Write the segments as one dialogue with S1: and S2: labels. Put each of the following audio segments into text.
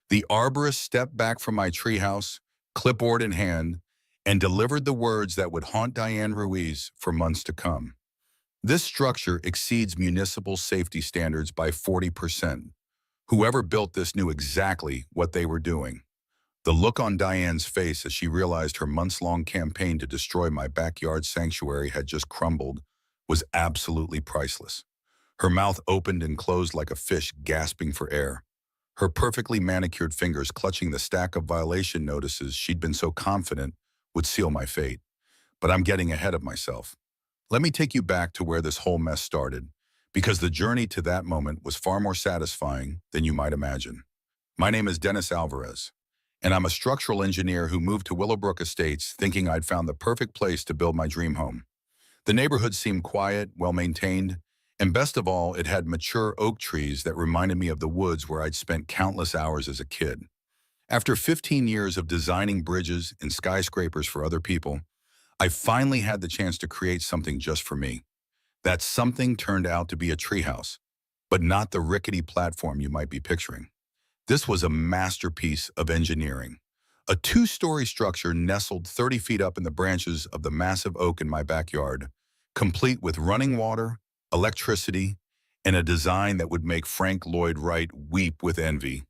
S1: The arborist stepped back from my treehouse, clipboard in hand, and delivered the words that would haunt Diane Ruiz for months to come. This structure exceeds municipal safety standards by 40%. Whoever built this knew exactly what they were doing. The look on Diane's face as she realized her months-long campaign to destroy my backyard sanctuary had just crumbled was absolutely priceless. Her mouth opened and closed like a fish gasping for air, her perfectly manicured fingers clutching the stack of violation notices she'd been so confident would seal my fate. But I'm getting ahead of myself. Let me take you back to where this whole mess started, because the journey to that moment was far more satisfying than you might imagine. My name is Dennis Alvarez, and I'm a structural engineer who moved to Willowbrook Estates thinking I'd found the perfect place to build my dream home. The neighborhood seemed quiet, well-maintained, and best of all, it had mature oak trees that reminded me of the woods where I'd spent countless hours as a kid. After 15 years of designing bridges and skyscrapers for other people, I finally had the chance to create something just for me. That something turned out to be a treehouse, but not the rickety platform you might be picturing. This was a masterpiece of engineering. A two-story structure nestled 30 feet up in the branches of the massive oak in my backyard, complete with running water, electricity, and a design that would make Frank Lloyd Wright weep with envy.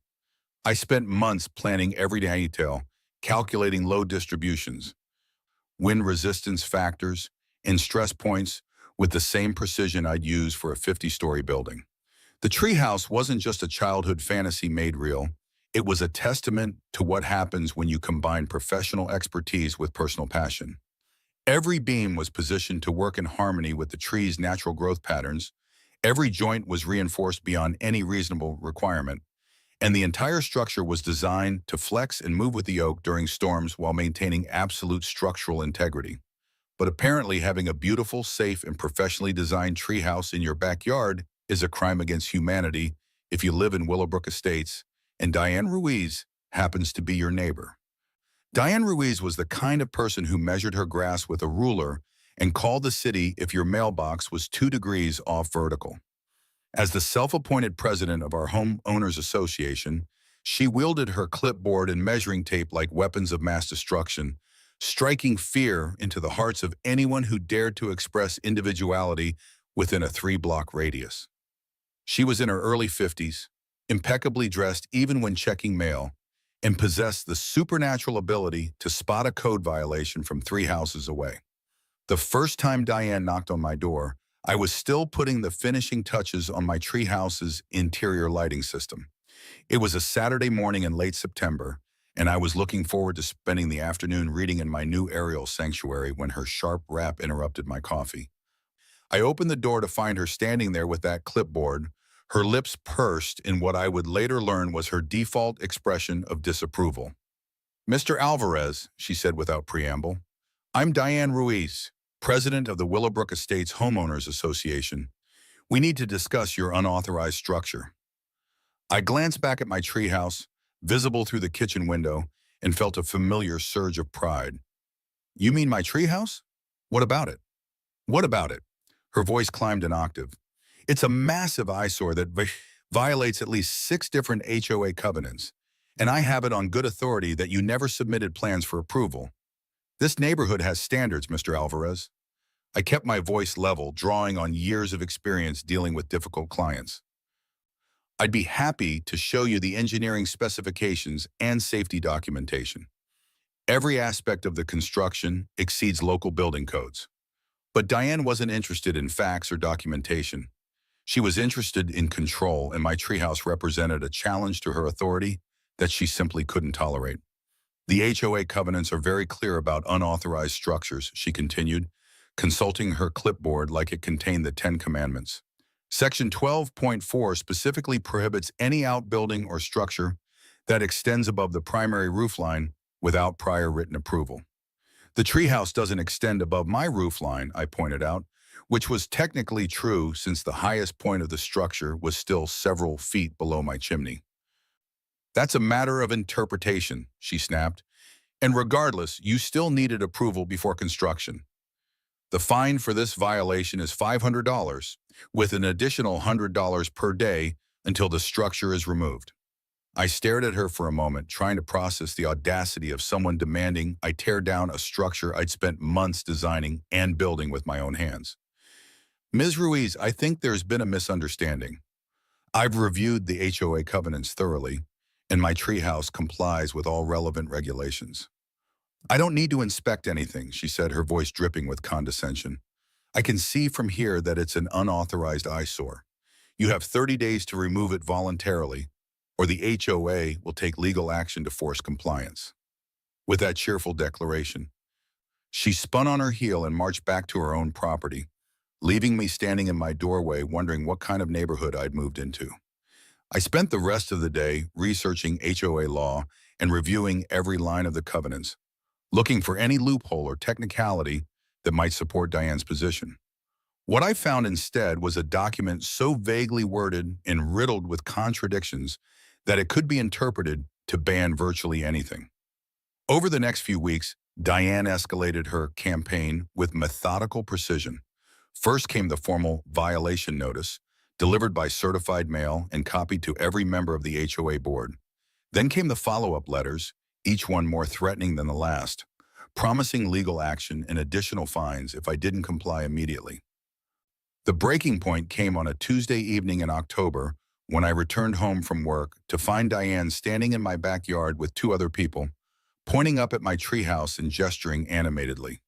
S1: I spent months planning every detail, calculating load distributions, wind resistance factors, and stress points with the same precision I'd use for a 50-story building. The treehouse wasn't just a childhood fantasy made real. It was a testament to what happens when you combine professional expertise with personal passion. Every beam was positioned to work in harmony with the tree's natural growth patterns. Every joint was reinforced beyond any reasonable requirement, and the entire structure was designed to flex and move with the oak during storms while maintaining absolute structural integrity. But apparently having a beautiful, safe, and professionally designed treehouse in your backyard is a crime against humanity if you live in Willowbrook Estates, and Diane Ruiz happens to be your neighbor. Diane Ruiz was the kind of person who measured her grass with a ruler and called the city if your mailbox was 2 degrees off vertical. As the self-appointed president of our Homeowners Association, she wielded her clipboard and measuring tape like weapons of mass destruction, striking fear into the hearts of anyone who dared to express individuality within a 3-block radius. She was in her early 50s, impeccably dressed even when checking mail, and possessed the supernatural ability to spot a code violation from 3 houses away. The first time Diane knocked on my door, I was still putting the finishing touches on my treehouse's interior lighting system. It was a Saturday morning in late September, and I was looking forward to spending the afternoon reading in my new aerial sanctuary when her sharp rap interrupted my coffee. I opened the door to find her standing there with that clipboard, her lips pursed in what I would later learn was her default expression of disapproval. "Mr. Alvarez," she said without preamble, "I'm Diane Ruiz, president of the Willowbrook Estates Homeowners Association. We need to discuss your unauthorized structure." I glanced back at my treehouse, visible through the kitchen window, and felt a familiar surge of pride. "You mean my treehouse? What about it?" "What about it?" Her voice climbed an octave. "It's a massive eyesore that violates at least 6 different HOA covenants, and I have it on good authority that you never submitted plans for approval. This neighborhood has standards, Mr. Alvarez." I kept my voice level, drawing on years of experience dealing with difficult clients. "I'd be happy to show you the engineering specifications and safety documentation. Every aspect of the construction exceeds local building codes." But Diane wasn't interested in facts or documentation. She was interested in control, and my treehouse represented a challenge to her authority that she simply couldn't tolerate. "The HOA covenants are very clear about unauthorized structures," she continued, consulting her clipboard like it contained the 10 Commandments. "Section 12.4 specifically prohibits any outbuilding or structure that extends above the primary roof line without prior written approval." "The treehouse doesn't extend above my roof line," I pointed out, which was technically true since the highest point of the structure was still several feet below my chimney. "That's a matter of interpretation," she snapped, "and regardless, you still needed approval before construction. The fine for this violation is $500, with an additional $100 per day until the structure is removed." I stared at her for a moment, trying to process the audacity of someone demanding I tear down a structure I'd spent months designing and building with my own hands. Ms. Ruiz, I think there's been a misunderstanding. I've reviewed the HOA covenants thoroughly, and my treehouse complies with all relevant regulations. I don't need to inspect anything, she said, her voice dripping with condescension. I can see from here that it's an unauthorized eyesore. You have 30 days to remove it voluntarily, or the HOA will take legal action to force compliance. With that cheerful declaration, she spun on her heel and marched back to her own property, leaving me standing in my doorway wondering what kind of neighborhood I'd moved into. I spent the rest of the day researching HOA law and reviewing every line of the covenants, looking for any loophole or technicality that might support Diane's position. What I found instead was a document so vaguely worded and riddled with contradictions that it could be interpreted to ban virtually anything. Over the next few weeks, Diane escalated her campaign with methodical precision. First came the formal violation notice, delivered by certified mail and copied to every member of the HOA board. Then came the follow-up letters, each one more threatening than the last, promising legal action and additional fines if I didn't comply immediately. The breaking point came on a Tuesday evening in October when I returned home from work to find Diane standing in my backyard with two other people, pointing up at my treehouse and gesturing animatedly.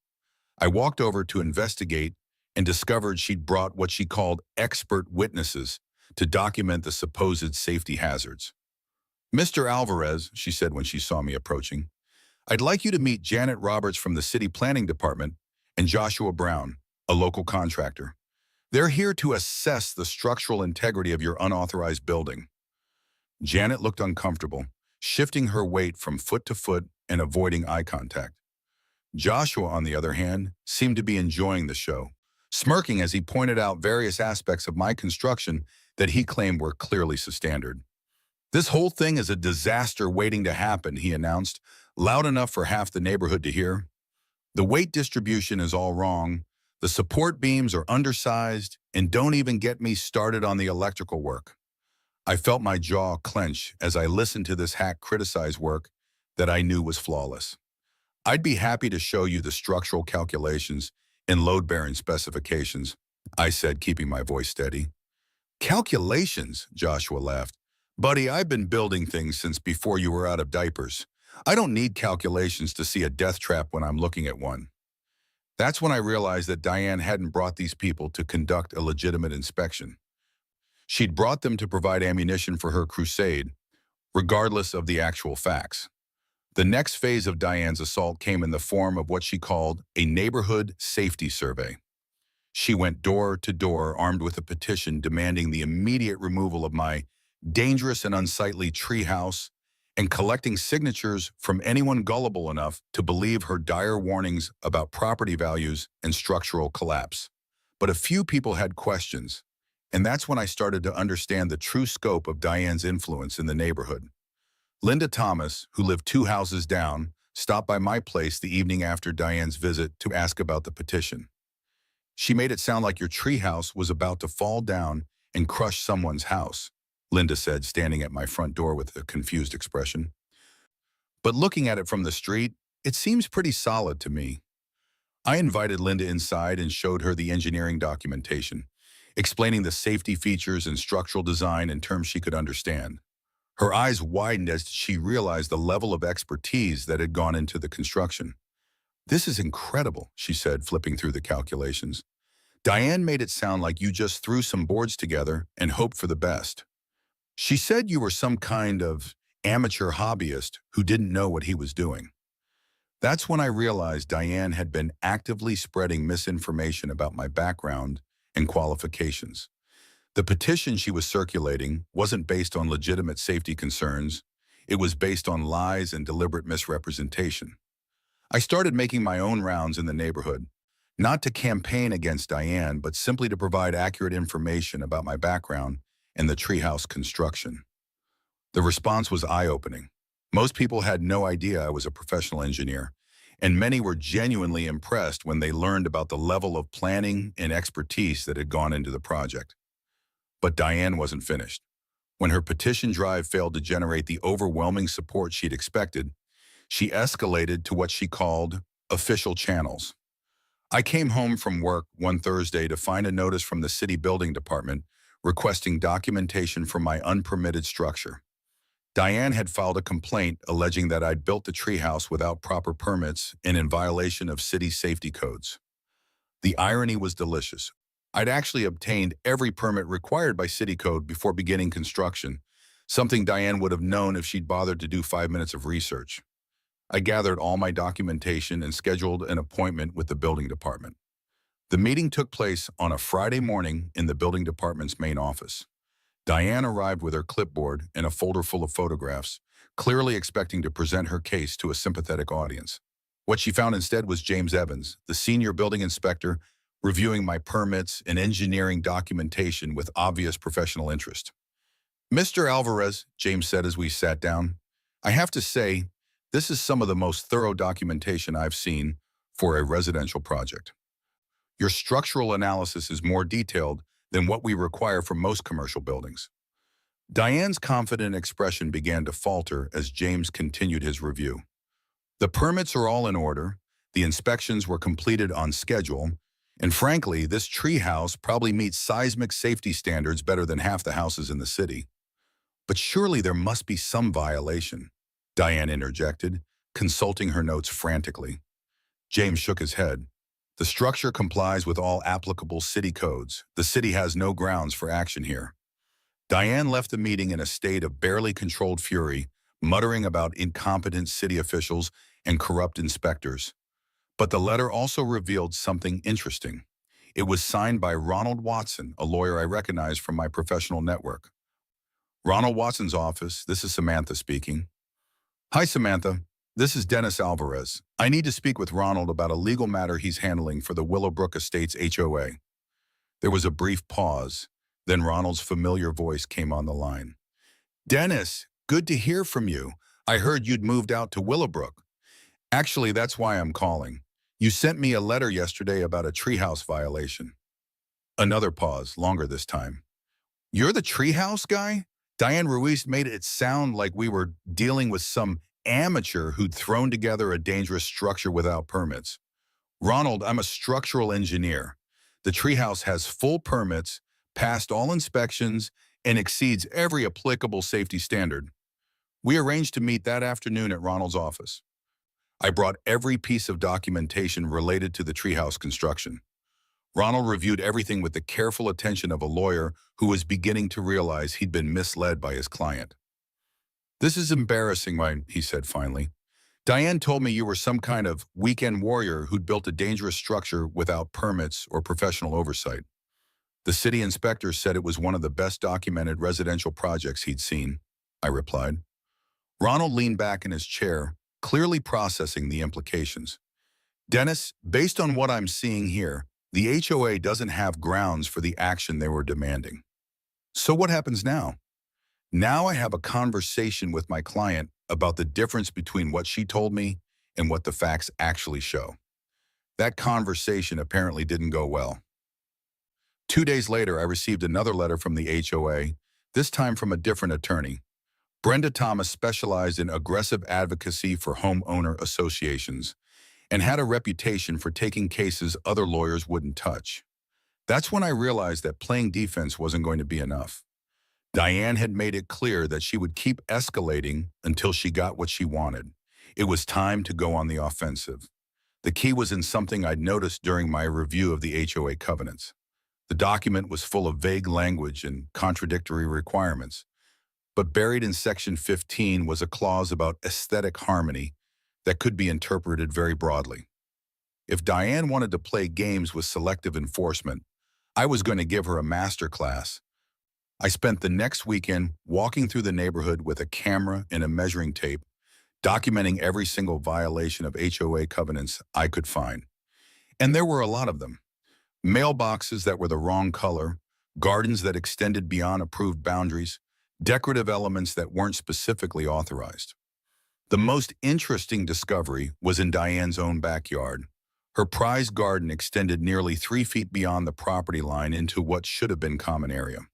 S1: I walked over to investigate and discovered she'd brought what she called expert witnesses to document the supposed safety hazards. "Mr. Alvarez," she said when she saw me approaching, "I'd like you to meet Janet Roberts from the City Planning Department and Joshua Brown, a local contractor. They're here to assess the structural integrity of your unauthorized building." Janet looked uncomfortable, shifting her weight from foot to foot and avoiding eye contact. Joshua, on the other hand, seemed to be enjoying the show, smirking as he pointed out various aspects of my construction that he claimed were clearly substandard. "This whole thing is a disaster waiting to happen," he announced, loud enough for half the neighborhood to hear. "The weight distribution is all wrong, the support beams are undersized, and don't even get me started on the electrical work." I felt my jaw clench as I listened to this hack criticize work that I knew was flawless. "I'd be happy to show you the structural calculations and load-bearing specifications," I said, keeping my voice steady. "Calculations?" Joshua laughed. "Buddy, I've been building things since before you were out of diapers. I don't need calculations to see a death trap when I'm looking at one." That's when I realized that Diane hadn't brought these people to conduct a legitimate inspection. She'd brought them to provide ammunition for her crusade, regardless of the actual facts. The next phase of Diane's assault came in the form of what she called a neighborhood safety survey. She went door to door armed with a petition demanding the immediate removal of my dangerous and unsightly treehouse and collecting signatures from anyone gullible enough to believe her dire warnings about property values and structural collapse. But a few people had questions, and that's when I started to understand the true scope of Diane's influence in the neighborhood. Linda Thomas, who lived 2 houses down, stopped by my place the evening after Diane's visit to ask about the petition. "She made it sound like your treehouse was about to fall down and crush someone's house," Linda said, standing at my front door with a confused expression. "But looking at it from the street, it seems pretty solid to me." I invited Linda inside and showed her the engineering documentation, explaining the safety features and structural design in terms she could understand. Her eyes widened as she realized the level of expertise that had gone into the construction. "This is incredible," she said, flipping through the calculations. "Diane made it sound like you just threw some boards together and hoped for the best. She said you were some kind of amateur hobbyist who didn't know what he was doing." That's when I realized Diane had been actively spreading misinformation about my background and qualifications. The petition she was circulating wasn't based on legitimate safety concerns. It was based on lies and deliberate misrepresentation. I started making my own rounds in the neighborhood, not to campaign against Diane, but simply to provide accurate information about my background and the treehouse construction. The response was eye-opening. Most people had no idea I was a professional engineer, and many were genuinely impressed when they learned about the level of planning and expertise that had gone into the project. But Diane wasn't finished. When her petition drive failed to generate the overwhelming support she'd expected, she escalated to what she called official channels. I came home from work one Thursday to find a notice from the city building department requesting documentation for my unpermitted structure. Diane had filed a complaint alleging that I'd built the treehouse without proper permits and in violation of city safety codes. The irony was delicious. I'd actually obtained every permit required by city code before beginning construction, something Diane would have known if she'd bothered to do 5 minutes of research. I gathered all my documentation and scheduled an appointment with the building department. The meeting took place on a Friday morning in the building department's main office. Diane arrived with her clipboard and a folder full of photographs, clearly expecting to present her case to a sympathetic audience. What she found instead was James Evans, the senior building inspector, reviewing my permits and engineering documentation with obvious professional interest. "Mr. Alvarez," James said as we sat down, "I have to say, this is some of the most thorough documentation I've seen for a residential project. Your structural analysis is more detailed than what we require for most commercial buildings." Diane's confident expression began to falter as James continued his review. "The permits are all in order, the inspections were completed on schedule, and frankly, this treehouse probably meets seismic safety standards better than half the houses in the city. But surely there must be some violation," Diane interjected, consulting her notes frantically. James shook his head. "The structure complies with all applicable city codes. The city has no grounds for action here." Diane left the meeting in a state of barely controlled fury, muttering about incompetent city officials and corrupt inspectors. But the letter also revealed something interesting. It was signed by Ronald Watson, a lawyer I recognized from my professional network. "Ronald Watson's office, this is Samantha speaking." "Hi, Samantha. This is Dennis Alvarez. I need to speak with Ronald about a legal matter he's handling for the Willowbrook Estates HOA." There was a brief pause, then Ronald's familiar voice came on the line. "Dennis, good to hear from you. I heard you'd moved out to Willowbrook. Actually, that's why I'm calling. You sent me a letter yesterday about a treehouse violation." Another pause, longer this time. "You're the treehouse guy?" Diane Ruiz made it sound like we were dealing with some amateur who'd thrown together a dangerous structure without permits. "Ronald, I'm a structural engineer. The treehouse has full permits, passed all inspections, and exceeds every applicable safety standard. We arranged to meet that afternoon at Ronald's office. I brought every piece of documentation related to the treehouse construction." Ronald reviewed everything with the careful attention of a lawyer who was beginning to realize he'd been misled by his client. "This is embarrassing," he said finally. "Diane told me you were some kind of weekend warrior who'd built a dangerous structure without permits or professional oversight." "The city inspector said it was one of the best documented residential projects he'd seen," I replied. Ronald leaned back in his chair, clearly processing the implications. "Dennis, based on what I'm seeing here, the HOA doesn't have grounds for the action they were demanding. So what happens now?" "Now I have a conversation with my client about the difference between what she told me and what the facts actually show." That conversation apparently didn't go well. 2 days later, I received another letter from the HOA, this time from a different attorney. Brenda Thomas specialized in aggressive advocacy for homeowner associations and had a reputation for taking cases other lawyers wouldn't touch. That's when I realized that playing defense wasn't going to be enough. Diane had made it clear that she would keep escalating until she got what she wanted. It was time to go on the offensive. The key was in something I'd noticed during my review of the HOA covenants. The document was full of vague language and contradictory requirements, but buried in Section 15 was a clause about aesthetic harmony that could be interpreted very broadly. If Diane wanted to play games with selective enforcement, I was going to give her a master class. I spent the next weekend walking through the neighborhood with a camera and a measuring tape, documenting every single violation of HOA covenants I could find. And there were a lot of them. Mailboxes that were the wrong color, gardens that extended beyond approved boundaries, decorative elements that weren't specifically authorized. The most interesting discovery was in Diane's own backyard. Her prized garden extended nearly 3 feet beyond the property line into what should have been common area.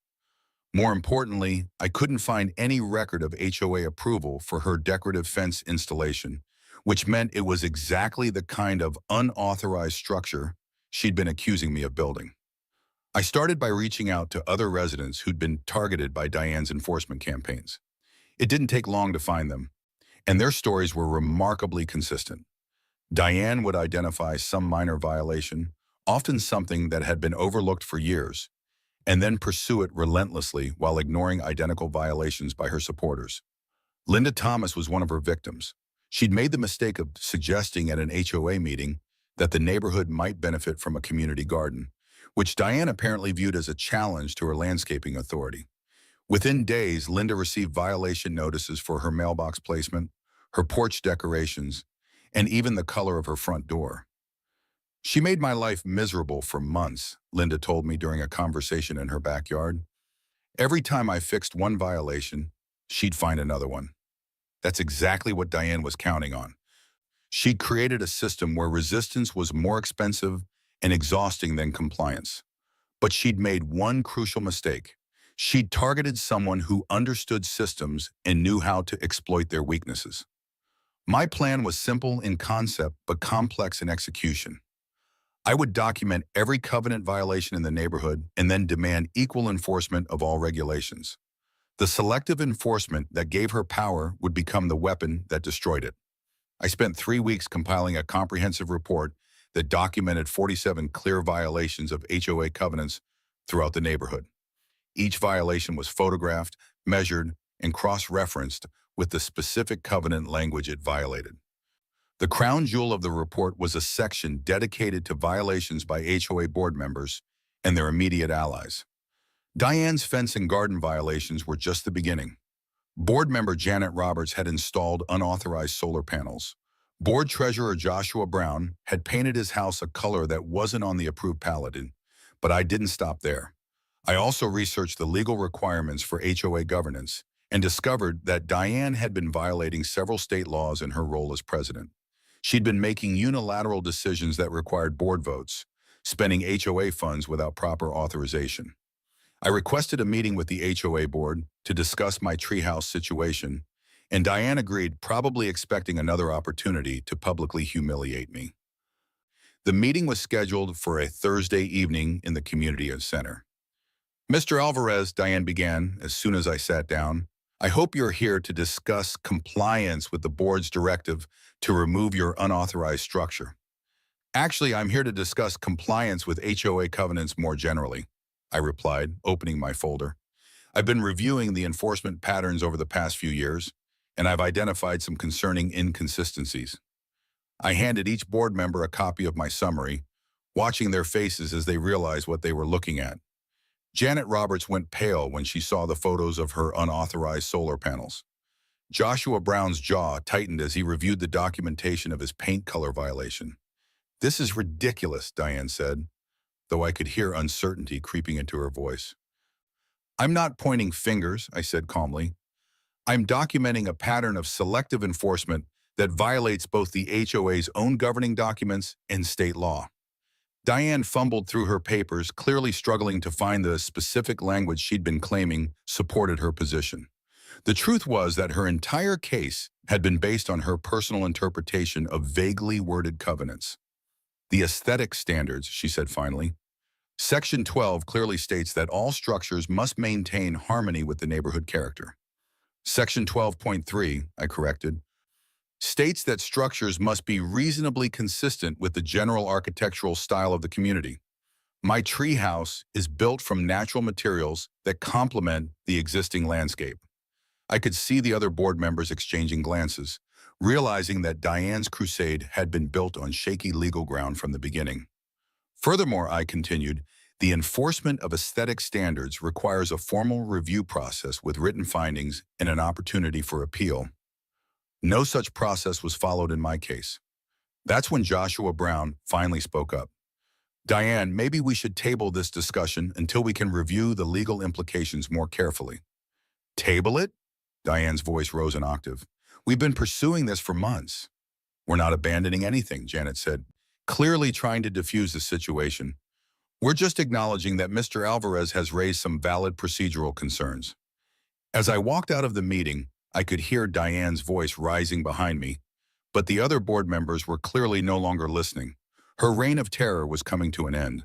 S1: More importantly, I couldn't find any record of HOA approval for her decorative fence installation, which meant it was exactly the kind of unauthorized structure she'd been accusing me of building. I started by reaching out to other residents who'd been targeted by Diane's enforcement campaigns. It didn't take long to find them, and their stories were remarkably consistent. Diane would identify some minor violation, often something that had been overlooked for years, and then pursue it relentlessly while ignoring identical violations by her supporters. Linda Thomas was one of her victims. She'd made the mistake of suggesting at an HOA meeting that the neighborhood might benefit from a community garden, which Diane apparently viewed as a challenge to her landscaping authority. Within days, Linda received violation notices for her mailbox placement, her porch decorations, and even the color of her front door. She made my life miserable for months, Linda told me during a conversation in her backyard. Every time I fixed one violation, she'd find another one. That's exactly what Diane was counting on. She'd created a system where resistance was more expensive and exhausting than compliance. But she'd made one crucial mistake. She'd targeted someone who understood systems and knew how to exploit their weaknesses. My plan was simple in concept but complex in execution. I would document every covenant violation in the neighborhood and then demand equal enforcement of all regulations. The selective enforcement that gave her power would become the weapon that destroyed it. I spent 3 weeks compiling a comprehensive report that documented 47 clear violations of HOA covenants throughout the neighborhood. Each violation was photographed, measured, and cross-referenced with the specific covenant language it violated. The crown jewel of the report was a section dedicated to violations by HOA board members and their immediate allies. Diane's fence and garden violations were just the beginning. Board member Janet Roberts had installed unauthorized solar panels. Board treasurer Joshua Brown had painted his house a color that wasn't on the approved palette, but I didn't stop there. I also researched the legal requirements for HOA governance and discovered that Diane had been violating several state laws in her role as president. She'd been making unilateral decisions that required board votes, spending HOA funds without proper authorization. I requested a meeting with the HOA board to discuss my treehouse situation, and Diane agreed, probably expecting another opportunity to publicly humiliate me. The meeting was scheduled for a Thursday evening in the community center. "Mr. Alvarez," Diane began as soon as I sat down, "I hope you're here to discuss compliance with the board's directive to remove your unauthorized structure." "Actually, I'm here to discuss compliance with HOA covenants more generally," I replied, opening my folder. "I've been reviewing the enforcement patterns over the past few years, and I've identified some concerning inconsistencies." I handed each board member a copy of my summary, watching their faces as they realized what they were looking at. Janet Roberts went pale when she saw the photos of her unauthorized solar panels. Joshua Brown's jaw tightened as he reviewed the documentation of his paint color violation. "This is ridiculous," Diane said, though I could hear uncertainty creeping into her voice. "I'm not pointing fingers," I said calmly. "I'm documenting a pattern of selective enforcement that violates both the HOA's own governing documents and state law." Diane fumbled through her papers, clearly struggling to find the specific language she'd been claiming supported her position. The truth was that her entire case had been based on her personal interpretation of vaguely worded covenants. "The aesthetic standards," she said finally. "Section 12 clearly states that all structures must maintain harmony with the neighborhood character." Section 12.3, I corrected, states that structures must be reasonably consistent with the general architectural style of the community. My treehouse is built from natural materials that complement the existing landscape. I could see the other board members exchanging glances, realizing that Diane's crusade had been built on shaky legal ground from the beginning. Furthermore, I continued, the enforcement of aesthetic standards requires a formal review process with written findings and an opportunity for appeal. No such process was followed in my case. That's when Joshua Brown finally spoke up. "Diane, maybe we should table this discussion until we can review the legal implications more carefully." "Table it?" Diane's voice rose an octave. "We've been pursuing this for months." "We're not abandoning anything," Janet said, clearly trying to defuse the situation. We're just acknowledging that Mr. Alvarez has raised some valid procedural concerns. As I walked out of the meeting, I could hear Diane's voice rising behind me, but the other board members were clearly no longer listening. Her reign of terror was coming to an end,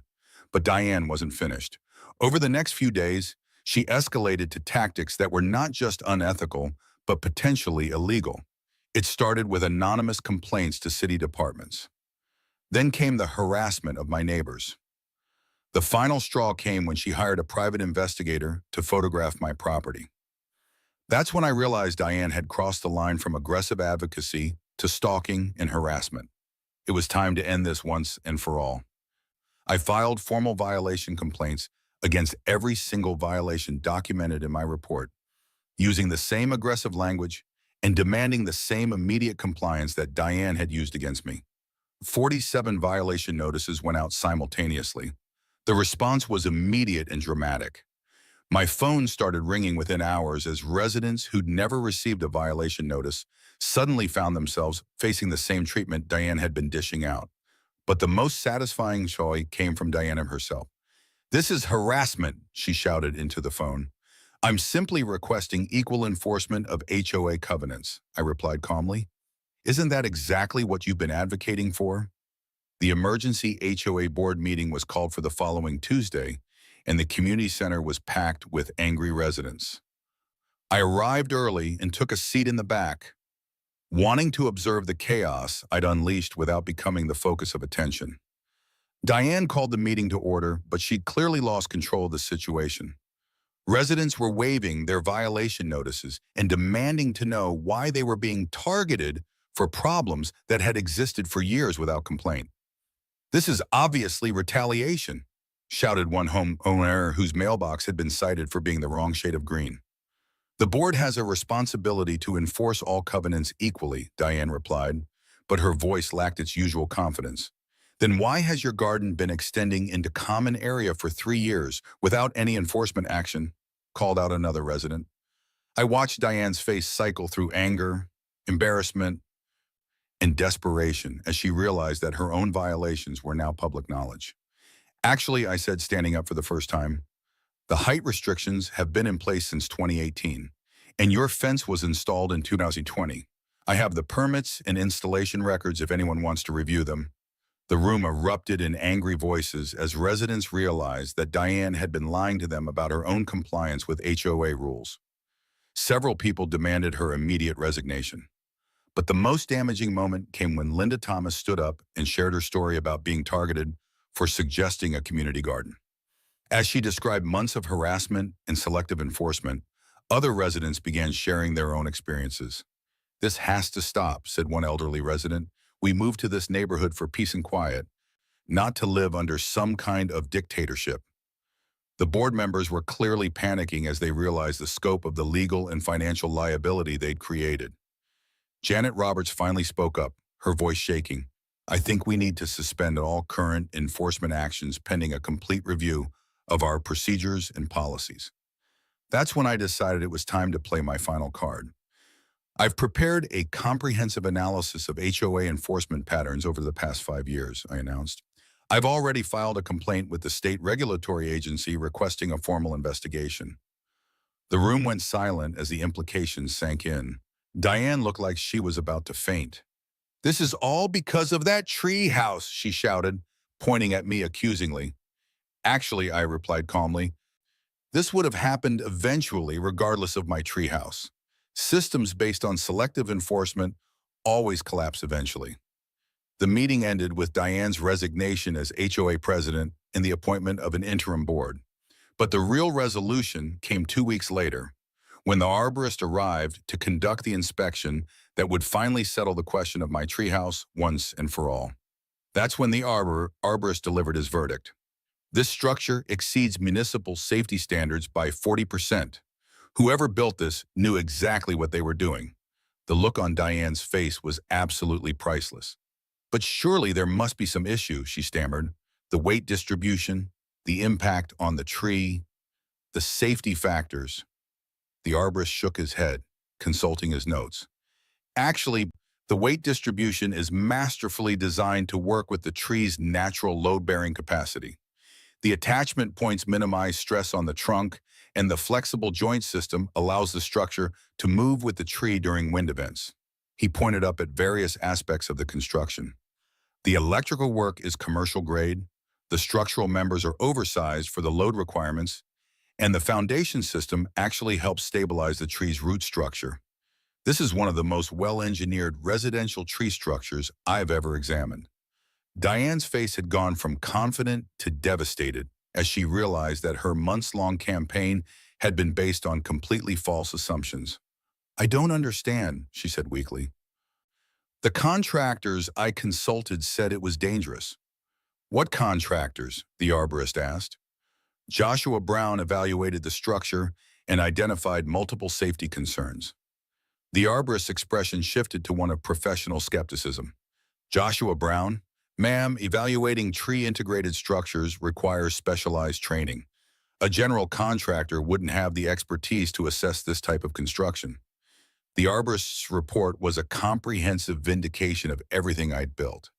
S1: but Diane wasn't finished. Over the next few days, she escalated to tactics that were not just unethical, but potentially illegal. It started with anonymous complaints to city departments. Then came the harassment of my neighbors. The final straw came when she hired a private investigator to photograph my property. That's when I realized Diane had crossed the line from aggressive advocacy to stalking and harassment. It was time to end this once and for all. I filed formal violation complaints against every single violation documented in my report, using the same aggressive language and demanding the same immediate compliance that Diane had used against me. 47 violation notices went out simultaneously. The response was immediate and dramatic. My phone started ringing within hours as residents who'd never received a violation notice suddenly found themselves facing the same treatment Diane had been dishing out. But the most satisfying joy came from Diana herself. "This is harassment," she shouted into the phone. "I'm simply requesting equal enforcement of HOA covenants," I replied calmly. "Isn't that exactly what you've been advocating for?" The emergency HOA board meeting was called for the following Tuesday, and the community center was packed with angry residents. I arrived early and took a seat in the back, wanting to observe the chaos I'd unleashed without becoming the focus of attention. Diane called the meeting to order, but she'd clearly lost control of the situation. Residents were waiving their violation notices and demanding to know why they were being targeted for problems that had existed for years without complaint. "This is obviously retaliation," shouted one homeowner whose mailbox had been cited for being the wrong shade of green. "The board has a responsibility to enforce all covenants equally," Diane replied, but her voice lacked its usual confidence. "Then why has your garden been extending into common area for 3 years without any enforcement action?" called out another resident. I watched Diane's face cycle through anger, embarrassment, and desperation as she realized that her own violations were now public knowledge. "Actually," I said, standing up for the first time, "the height restrictions have been in place since 2018, and your fence was installed in 2020. I have the permits and installation records if anyone wants to review them." The room erupted in angry voices as residents realized that Diane had been lying to them about her own compliance with HOA rules. Several people demanded her immediate resignation. But the most damaging moment came when Linda Thomas stood up and shared her story about being targeted for suggesting a community garden. As she described months of harassment and selective enforcement, other residents began sharing their own experiences. "This has to stop," said one elderly resident. "We moved to this neighborhood for peace and quiet, not to live under some kind of dictatorship." The board members were clearly panicking as they realized the scope of the legal and financial liability they'd created. Janet Roberts finally spoke up, her voice shaking. "I think we need to suspend all current enforcement actions pending a complete review of our procedures and policies." That's when I decided it was time to play my final card. "I've prepared a comprehensive analysis of HOA enforcement patterns over the past 5 years, I announced. "I've already filed a complaint with the state regulatory agency requesting a formal investigation." The room went silent as the implications sank in. Diane looked like she was about to faint. "This is all because of that treehouse," she shouted, pointing at me accusingly. "Actually," I replied calmly, "this would have happened eventually regardless of my treehouse. Systems based on selective enforcement always collapse eventually." The meeting ended with Diane's resignation as HOA president and the appointment of an interim board. But the real resolution came 2 weeks later, when the arborist arrived to conduct the inspection that would finally settle the question of my treehouse once and for all. That's when the arborist delivered his verdict. "This structure exceeds municipal safety standards by 40%. Whoever built this knew exactly what they were doing." The look on Diane's face was absolutely priceless. "But surely there must be some issue," she stammered. "The weight distribution, the impact on the tree, the safety factors." The arborist shook his head, consulting his notes. "Actually, the weight distribution is masterfully designed to work with the tree's natural load-bearing capacity. The attachment points minimize stress on the trunk, and the flexible joint system allows the structure to move with the tree during wind events. He pointed up at various aspects of the construction. The electrical work is commercial grade, the structural members are oversized for the load requirements, and the foundation system actually helps stabilize the tree's root structure. This is one of the most well-engineered residential tree structures I've ever examined. Diane's face had gone from confident to devastated as she realized that her months-long campaign had been based on completely false assumptions. "I don't understand," she said weakly. "The contractors I consulted said it was dangerous." "What contractors?" the arborist asked. Joshua Brown evaluated the structure and identified multiple safety concerns. The arborist's expression shifted to one of professional skepticism. "Joshua Brown? Ma'am, evaluating tree-integrated structures requires specialized training. A general contractor wouldn't have the expertise to assess this type of construction." The arborist's report was a comprehensive vindication of everything I'd built.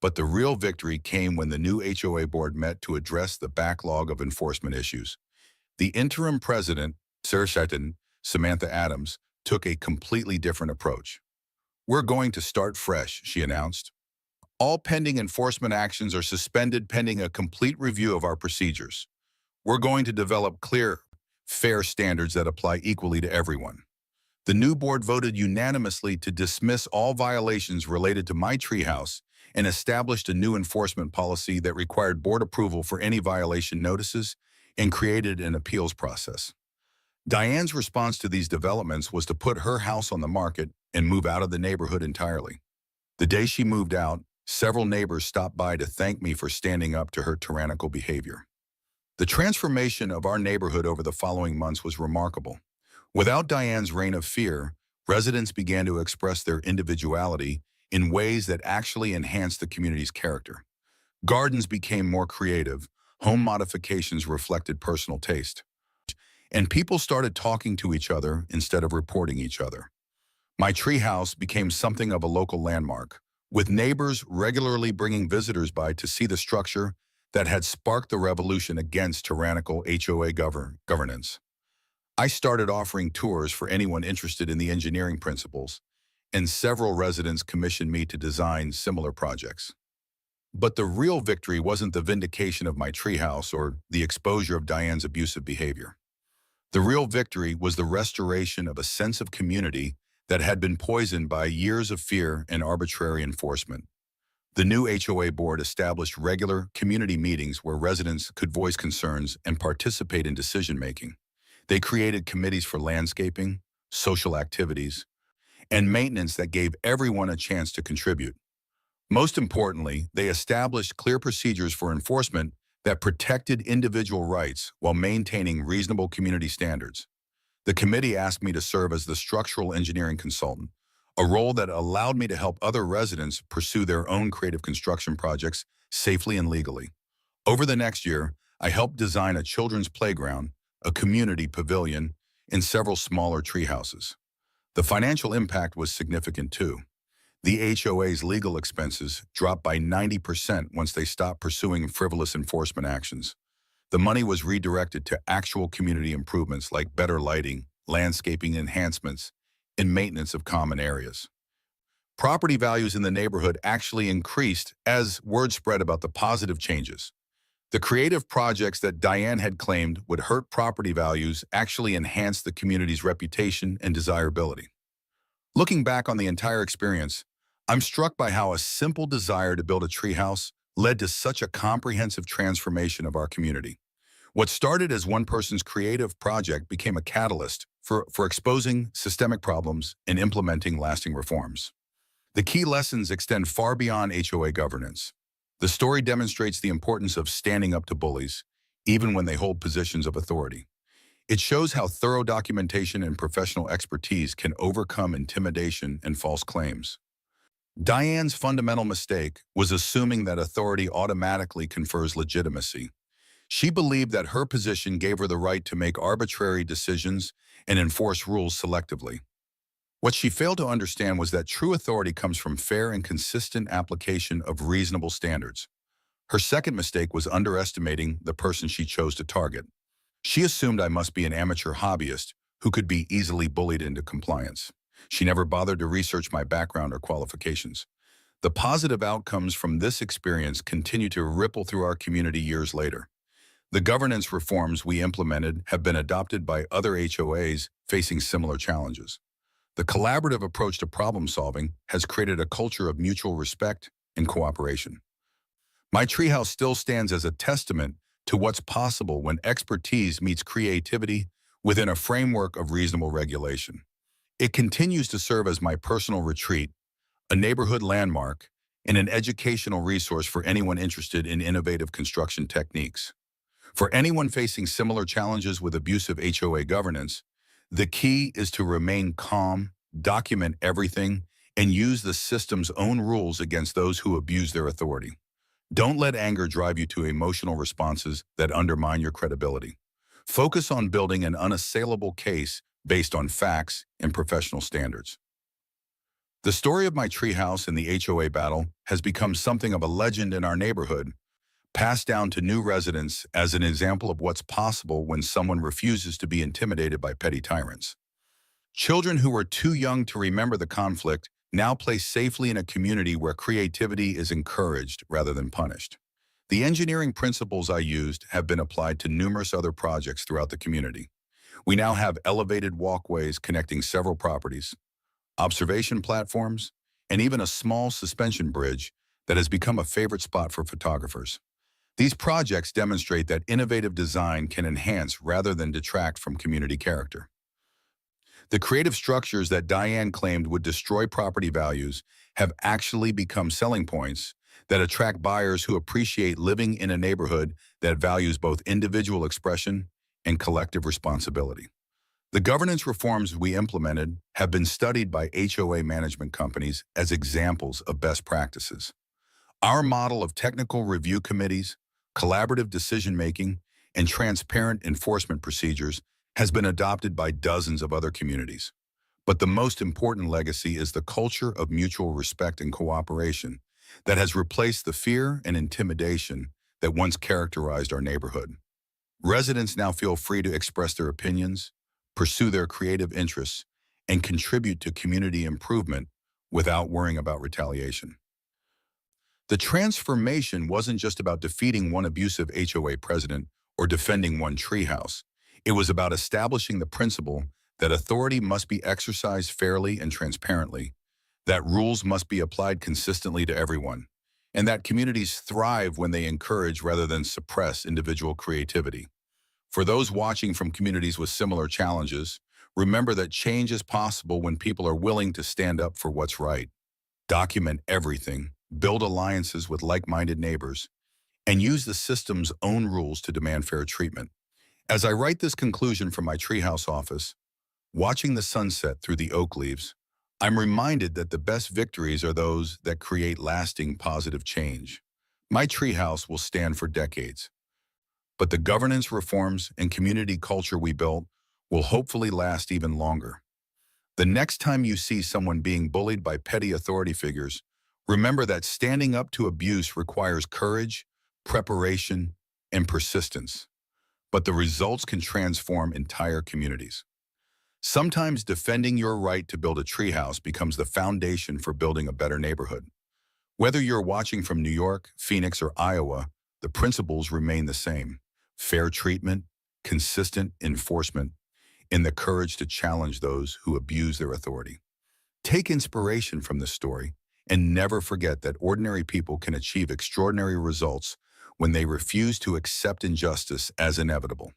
S1: But the real victory came when the new HOA board met to address the backlog of enforcement issues. The interim president, Samantha Adams, took a completely different approach. "We're going to start fresh," she announced. "All pending enforcement actions are suspended pending a complete review of our procedures. We're going to develop clear, fair standards that apply equally to everyone." The new board voted unanimously to dismiss all violations related to my treehouse and established a new enforcement policy that required board approval for any violation notices and created an appeals process. Diane's response to these developments was to put her house on the market and move out of the neighborhood entirely. The day she moved out, several neighbors stopped by to thank me for standing up to her tyrannical behavior. The transformation of our neighborhood over the following months was remarkable. Without Diane's reign of fear, residents began to express their individuality in ways that actually enhanced the community's character. Gardens became more creative, home modifications reflected personal taste, and people started talking to each other instead of reporting each other. My treehouse became something of a local landmark, with neighbors regularly bringing visitors by to see the structure that had sparked the revolution against tyrannical HOA governance. I started offering tours for anyone interested in the engineering principles, and several residents commissioned me to design similar projects. But the real victory wasn't the vindication of my treehouse or the exposure of Diane's abusive behavior. The real victory was the restoration of a sense of community that had been poisoned by years of fear and arbitrary enforcement. The new HOA board established regular community meetings where residents could voice concerns and participate in decision-making. They created committees for landscaping, social activities, and maintenance that gave everyone a chance to contribute. Most importantly, they established clear procedures for enforcement that protected individual rights while maintaining reasonable community standards. The committee asked me to serve as the structural engineering consultant, a role that allowed me to help other residents pursue their own creative construction projects safely and legally. Over the next year, I helped design a children's playground, a community pavilion, and several smaller tree houses. The financial impact was significant too. The HOA's legal expenses dropped by 90% once they stopped pursuing frivolous enforcement actions. The money was redirected to actual community improvements like better lighting, landscaping enhancements, and maintenance of common areas. Property values in the neighborhood actually increased as word spread about the positive changes. The creative projects that Diane had claimed would hurt property values actually enhanced the community's reputation and desirability. Looking back on the entire experience, I'm struck by how a simple desire to build a treehouse led to such a comprehensive transformation of our community. What started as one person's creative project became a catalyst for exposing systemic problems and implementing lasting reforms. The key lessons extend far beyond HOA governance. The story demonstrates the importance of standing up to bullies, even when they hold positions of authority. It shows how thorough documentation and professional expertise can overcome intimidation and false claims. Diane's fundamental mistake was assuming that authority automatically confers legitimacy. She believed that her position gave her the right to make arbitrary decisions and enforce rules selectively. What she failed to understand was that true authority comes from fair and consistent application of reasonable standards. Her second mistake was underestimating the person she chose to target. She assumed I must be an amateur hobbyist who could be easily bullied into compliance. She never bothered to research my background or qualifications. The positive outcomes from this experience continue to ripple through our community years later. The governance reforms we implemented have been adopted by other HOAs facing similar challenges. The collaborative approach to problem solving has created a culture of mutual respect and cooperation. My treehouse still stands as a testament to what's possible when expertise meets creativity within a framework of reasonable regulation. It continues to serve as my personal retreat, a neighborhood landmark, and an educational resource for anyone interested in innovative construction techniques. For anyone facing similar challenges with abusive HOA governance, the key is to remain calm, document everything, and use the system's own rules against those who abuse their authority. Don't let anger drive you to emotional responses that undermine your credibility. Focus on building an unassailable case based on facts and professional standards. The story of my treehouse and the HOA battle has become something of a legend in our neighborhood, passed down to new residents as an example of what's possible when someone refuses to be intimidated by petty tyrants. Children who were too young to remember the conflict now play safely in a community where creativity is encouraged rather than punished. The engineering principles I used have been applied to numerous other projects throughout the community. We now have elevated walkways connecting several properties, observation platforms, and even a small suspension bridge that has become a favorite spot for photographers. These projects demonstrate that innovative design can enhance rather than detract from community character. The creative structures that Diane claimed would destroy property values have actually become selling points that attract buyers who appreciate living in a neighborhood that values both individual expression and collective responsibility. The governance reforms we implemented have been studied by HOA management companies as examples of best practices. Our model of technical review committees, collaborative decision-making, and transparent enforcement procedures has been adopted by dozens of other communities. But the most important legacy is the culture of mutual respect and cooperation that has replaced the fear and intimidation that once characterized our neighborhood. Residents now feel free to express their opinions, pursue their creative interests, and contribute to community improvement without worrying about retaliation. The transformation wasn't just about defeating one abusive HOA president or defending one treehouse. It was about establishing the principle that authority must be exercised fairly and transparently, that rules must be applied consistently to everyone, and that communities thrive when they encourage rather than suppress individual creativity. For those watching from communities with similar challenges, remember that change is possible when people are willing to stand up for what's right. Document everything, build alliances with like-minded neighbors, and use the system's own rules to demand fair treatment. As I write this conclusion from my treehouse office, watching the sunset through the oak leaves, I'm reminded that the best victories are those that create lasting positive change. My treehouse will stand for decades, but the governance reforms and community culture we built will hopefully last even longer. The next time you see someone being bullied by petty authority figures, remember that standing up to abuse requires courage, preparation, and persistence. But the results can transform entire communities. Sometimes defending your right to build a treehouse becomes the foundation for building a better neighborhood. Whether you're watching from New York, Phoenix, or Iowa, the principles remain the same: fair treatment, consistent enforcement, and the courage to challenge those who abuse their authority. Take inspiration from this story and never forget that ordinary people can achieve extraordinary results when they refuse to accept injustice as inevitable.